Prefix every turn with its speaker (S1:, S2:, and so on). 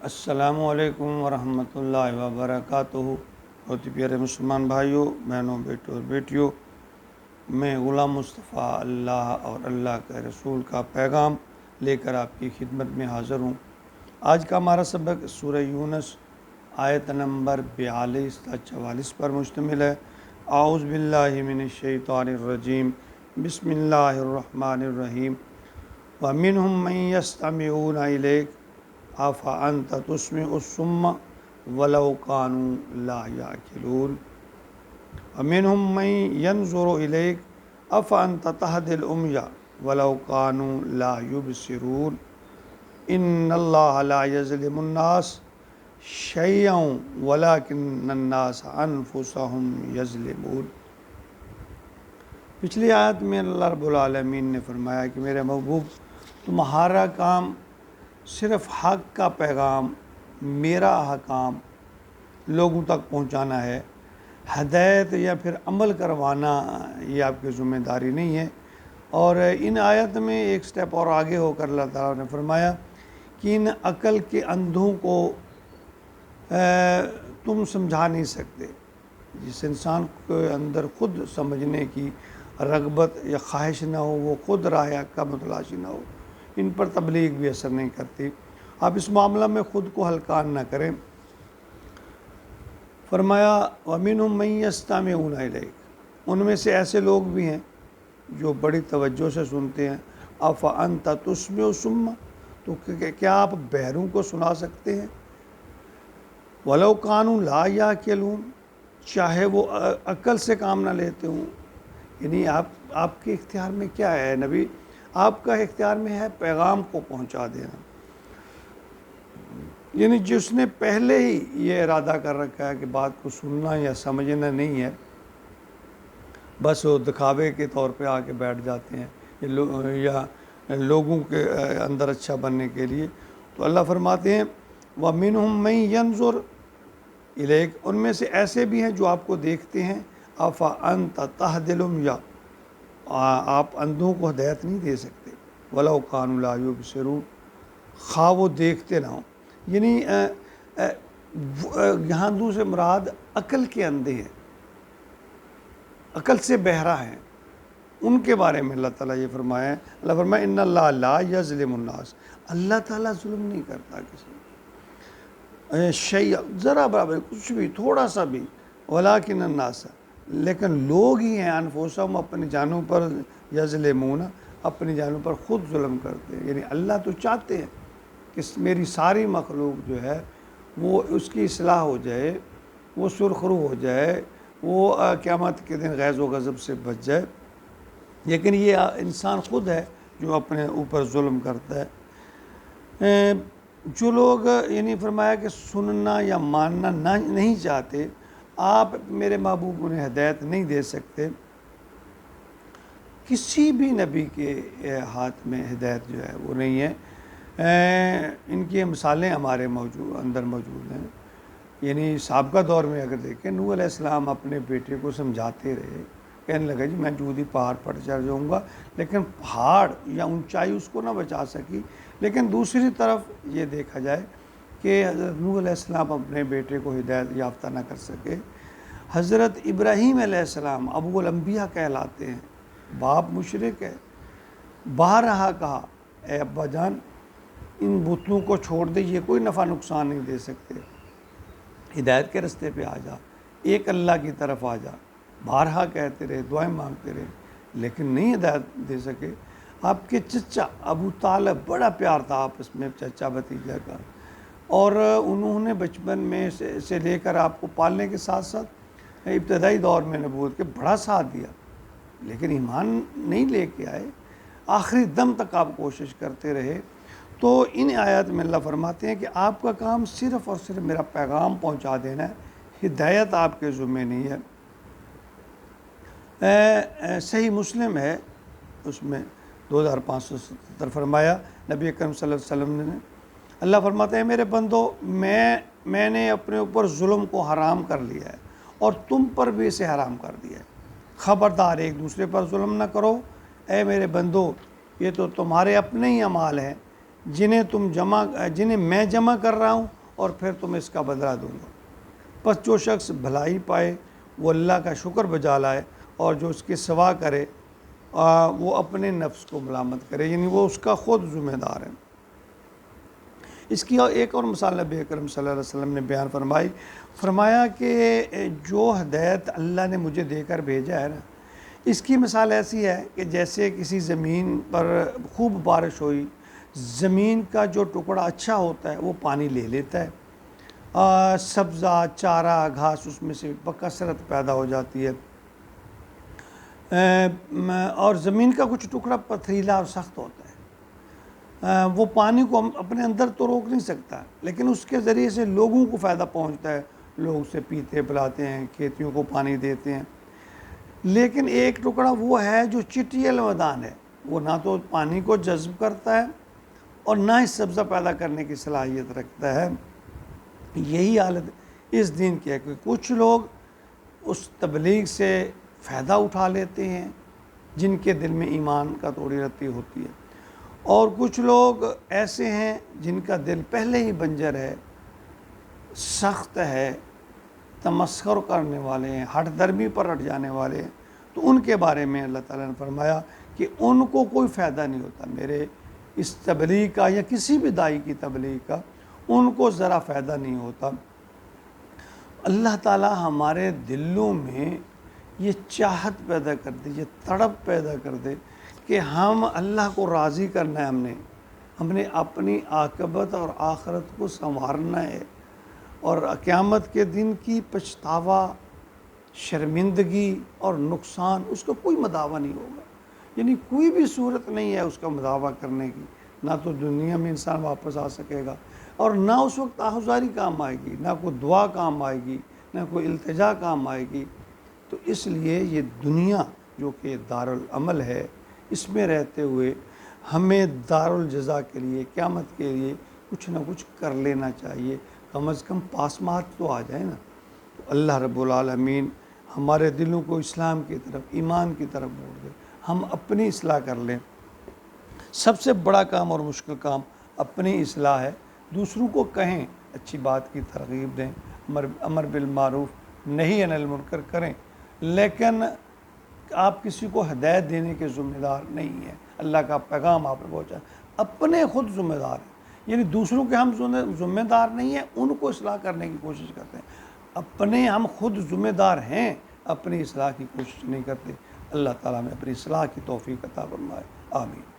S1: السلام علیکم ورحمۃ اللہ وبرکاتہ۔ بہت ہی پیارے مسلمان بھائیوں، بہنوں، بیٹوں اور بیٹیوں، میں غلام مصطفیٰ اللہ اور اللہ کے رسول کا پیغام لے کر آپ کی خدمت میں حاضر ہوں۔ آج کا ہمارا سبق سورہ یونس آیت نمبر 42 تا 44 پر مشتمل ہے۔ اعوذ باللہ من الشیطان الرجیم، بسم اللہ الرحمن الرحیم۔ وَمِنْهُمْ مَنْ يَسْتَمِعُونَ إِلَيْكَ أَفَأَنْتَ تُسْمِعُ الصُّمَّ وَلَوْ كَانُوا لَا يَعْقِلُونَ وَمِنْهُمْ مَنْ يَنْظُرُ إِلَيْكَ أَفَأَنْتَ تَهْدِي الْعُمْيَ وَلَوْ كَانُوا لَا يُبْصِرُونَ إِنَّ اللَّهَ لَا يَظْلِمُ النَّاسَ شَيْئًا وَلَكِنَّ النَّاسَ أَنفُسَهُمْ يَظْلِمُونَ۔ پچھلی آیت میں اللہ رب العالمین نے فرمایا کہ میرے محبوب، تمہارا کام صرف حق کا پیغام، میرا احکام لوگوں تک پہنچانا ہے۔ ہدایت یا پھر عمل کروانا یہ آپ کی ذمہ داری نہیں ہے۔ اور ان آیت میں ایک سٹیپ اور آگے ہو کر اللہ تعالیٰ نے فرمایا کہ ان عقل کے اندھوں کو تم سمجھا نہیں سکتے۔ جس انسان کے اندر خود سمجھنے کی رغبت یا خواہش نہ ہو، وہ خود راہ حق کا متلاشی نہ ہو، ان پر تبلیغ بھی اثر نہیں کرتی۔ آپ اس معاملہ میں خود کو ہلکان نہ کریں۔ فرمایا وَمِنْهُمْ مَنْ يَسْتَمِعُونَ إِلَيْكَ، ان میں سے ایسے لوگ بھی ہیں جو بڑی توجہ سے سنتے ہیں۔ أَفَأَنْتَ تُسْمِعُ الصُّمَّ، تو کیا آپ بہروں کو سنا سکتے ہیں؟ وَلَوْ كَانُوا لَا يَعْقِلُونَ، چاہے وہ عقل سے کام نہ لیتے ہوں۔ یعنی آپ کے اختیار میں کیا ہے نبی؟ آپ کا اختیار میں ہے پیغام کو پہنچا دینا۔ یعنی جس نے پہلے ہی یہ ارادہ کر رکھا ہے کہ بات کو سننا یا سمجھنا نہیں ہے، بس وہ دکھاوے کے طور پہ آ کے بیٹھ جاتے ہیں یا لوگوں کے اندر اچھا بننے کے لیے، تو اللہ فرماتے ہیں وَمِنْهُمْ مَنْ يَنْظُرُ إِلَيْكَ، ان میں سے ایسے بھی ہیں جو آپ کو دیکھتے ہیں۔ أَفَأَنْتَ تَهْدِي الْعُمْيَ، آپ اندھوں کو ہدایت نہیں دے سکتے۔ وَلَوْ كَانُوا لَا يُبْصِرُونَ، خواہ وہ دیکھتے نہ ہوں۔ یعنی یہاں اندھوں سے مراد عقل کے اندھے ہیں، عقل سے بہرا ہیں، ان کے بارے میں اللہ تعالیٰ یہ فرمایا ہے۔ اللہ فرمایا ان اللہ لا یظلم الناس، اللہ تعالیٰ ظلم نہیں کرتا کسی شیء، ذرا برابر، کچھ بھی، تھوڑا سا بھی، ولکن الناس، لیکن لوگ ہی ہیں انفسہم، اپنی جانوں پر، یظلمون، اپنی جانوں پر خود ظلم کرتے ہیں۔ یعنی اللہ تو چاہتے ہیں کہ میری ساری مخلوق جو ہے وہ اس کی اصلاح ہو جائے، وہ سرخرو ہو جائے، وہ قیامت کے دن غیظ و غضب سے بچ جائے، لیکن یہ انسان خود ہے جو اپنے اوپر ظلم کرتا ہے۔ جو لوگ یعنی فرمایا کہ سننا یا ماننا نہیں چاہتے، آپ میرے محبوب انہیں ہدایت نہیں دے سکتے۔ کسی بھی نبی کے ہاتھ میں ہدایت جو ہے وہ نہیں ہے۔ ان کی مثالیں ہمارے اندر موجود ہیں۔ یعنی سابقہ دور میں اگر دیکھیں، نوح علیہ السلام اپنے بیٹے کو سمجھاتے رہے، کہنے لگا جی میں جودی پہاڑ پر چڑھ جاؤں گا، لیکن پہاڑ یا اونچائی اس کو نہ بچا سکی۔ لیکن دوسری طرف یہ دیکھا جائے کہ حضرت نوح علیہ السلام اپنے بیٹے کو ہدایت یافتہ نہ کر سکے۔ حضرت ابراہیم علیہ السلام ابو الانبیاء کہلاتے ہیں، باپ مشرک ہے، بارہا کہا اے ابا جان ان بتوں کو چھوڑ دے، یہ کوئی نفع نقصان نہیں دے سکتے، ہدایت کے رستے پہ آ جا، ایک اللہ کی طرف آ جا۔ بارہا کہتے رہے، دعائیں مانگتے رہے، لیکن نہیں ہدایت دے سکے۔ آپ کے چچا ابو طالب، بڑا پیار تھا آپس میں چچا بھتیجا کا، اور انہوں نے بچپن میں سے لے کر آپ کو پالنے کے ساتھ ساتھ ابتدائی دور میں نبوت کے بڑا ساتھ دیا، لیکن ایمان نہیں لے کے آئے، آخری دم تک آپ کوشش کرتے رہے۔ تو ان آیات میں اللہ فرماتے ہیں کہ آپ کا کام صرف اور صرف میرا پیغام پہنچا دینا ہے، ہدایت آپ کے ذمہ نہیں ہے۔ صحیح مسلم ہے، اس میں 2577 فرمایا نبی اکرم صلی اللہ علیہ وسلم نے، اللہ فرماتے ہیں میرے بندو، میں نے اپنے اوپر ظلم کو حرام کر لیا ہے اور تم پر بھی اسے حرام کر دیا ہے، خبردار ایک دوسرے پر ظلم نہ کرو۔ اے میرے بندو، یہ تو تمہارے اپنے ہی اعمال ہیں، جنہیں میں جمع کر رہا ہوں اور پھر تمہیں اس کا بدلہ دوں گا۔ پس جو شخص بھلائی پائے وہ اللہ کا شکر بجا لائے، اور جو اس کے سوا کرے وہ اپنے نفس کو ملامت کرے، یعنی وہ اس کا خود ذمہ دار ہے۔ اس کی ایک اور مثال نبی اکرم صلی اللہ علیہ وسلم نے بیان فرمایا کہ جو ہدایت اللہ نے مجھے دے کر بھیجا ہے نا، اس کی مثال ایسی ہے کہ جیسے کسی زمین پر خوب بارش ہوئی، زمین کا جو ٹکڑا اچھا ہوتا ہے وہ پانی لے لیتا ہے، سبزہ چارہ گھاس اس میں سے بکثرت پیدا ہو جاتی ہے، اور زمین کا کچھ ٹکڑا پتھریلا اور سخت ہوتا ہے، وہ پانی کو اپنے اندر تو روک نہیں سکتا، لیکن اس کے ذریعے سے لوگوں کو فائدہ پہنچتا ہے، لوگ اسے پیتے پلاتے ہیں، کھیتیوں کو پانی دیتے ہیں۔ لیکن ایک ٹکڑا وہ ہے جو چٹیل میدان ہے، وہ نہ تو پانی کو جذب کرتا ہے اور نہ ہی سبزہ پیدا کرنے کی صلاحیت رکھتا ہے۔ یہی حالت اس دین کی ہے کہ کچھ لوگ اس تبلیغ سے فائدہ اٹھا لیتے ہیں جن کے دل میں ایمان کا تھوڑی رتی ہوتی ہے، اور کچھ لوگ ایسے ہیں جن کا دل پہلے ہی بنجر ہے، سخت ہے، تمسخر کرنے والے ہیں، ہٹ درمی پر ہٹ جانے والے ہیں، تو ان کے بارے میں اللہ تعالیٰ نے فرمایا کہ ان کو کوئی فائدہ نہیں ہوتا میرے اس تبلیغ کا یا کسی بھی دائی کی تبلیغ کا، ان کو ذرا فائدہ نہیں ہوتا۔ اللہ تعالیٰ ہمارے دلوں میں یہ چاہت پیدا کر دے، یہ تڑپ پیدا کر دے کہ ہم اللہ کو راضی کرنا ہے، ہم نے اپنی عاقبت اور آخرت کو سنوارنا ہے، اور قیامت کے دن کی پچھتاوا، شرمندگی اور نقصان اس کا کوئی مداوع نہیں ہوگا، یعنی کوئی بھی صورت نہیں ہے اس کا مداوع کرنے کی، نہ تو دنیا میں انسان واپس آ سکے گا، اور نہ اس وقت آہذاری کام آئے گی، نہ کوئی دعا کام آئے گی، نہ کوئی التجا کام آئے گی۔ تو اس لیے یہ دنیا جو کہ دارالعمل ہے، اس میں رہتے ہوئے ہمیں دارالجزا کے لیے، قیامت کے لیے کچھ نہ کچھ کر لینا چاہیے، کم از کم پاسمات تو آ جائے نا۔ تو اللہ رب العالمین ہمارے دلوں کو اسلام کی طرف، ایمان کی طرف موڑ دے، ہم اپنی اصلاح کر لیں۔ سب سے بڑا کام اور مشکل کام اپنی اصلاح ہے، دوسروں کو کہیں، اچھی بات کی ترغیب دیں، امر بالمعروف نہی عن المنکر کریں، لیکن آپ کسی کو ہدایت دینے کے ذمہ دار نہیں ہیں، اللہ کا پیغام آپ نے پہنچا، اپنے خود ذمہ دار ہیں، یعنی دوسروں کے ہم ذمہ دار نہیں ہیں، ان کو اصلاح کرنے کی کوشش کرتے ہیں، اپنے ہم خود ذمہ دار ہیں، اپنی اصلاح کی کوشش نہیں کرتے۔ اللہ تعالیٰ میں اپنی اصلاح کی توفیق عطا فرمائے، آمین۔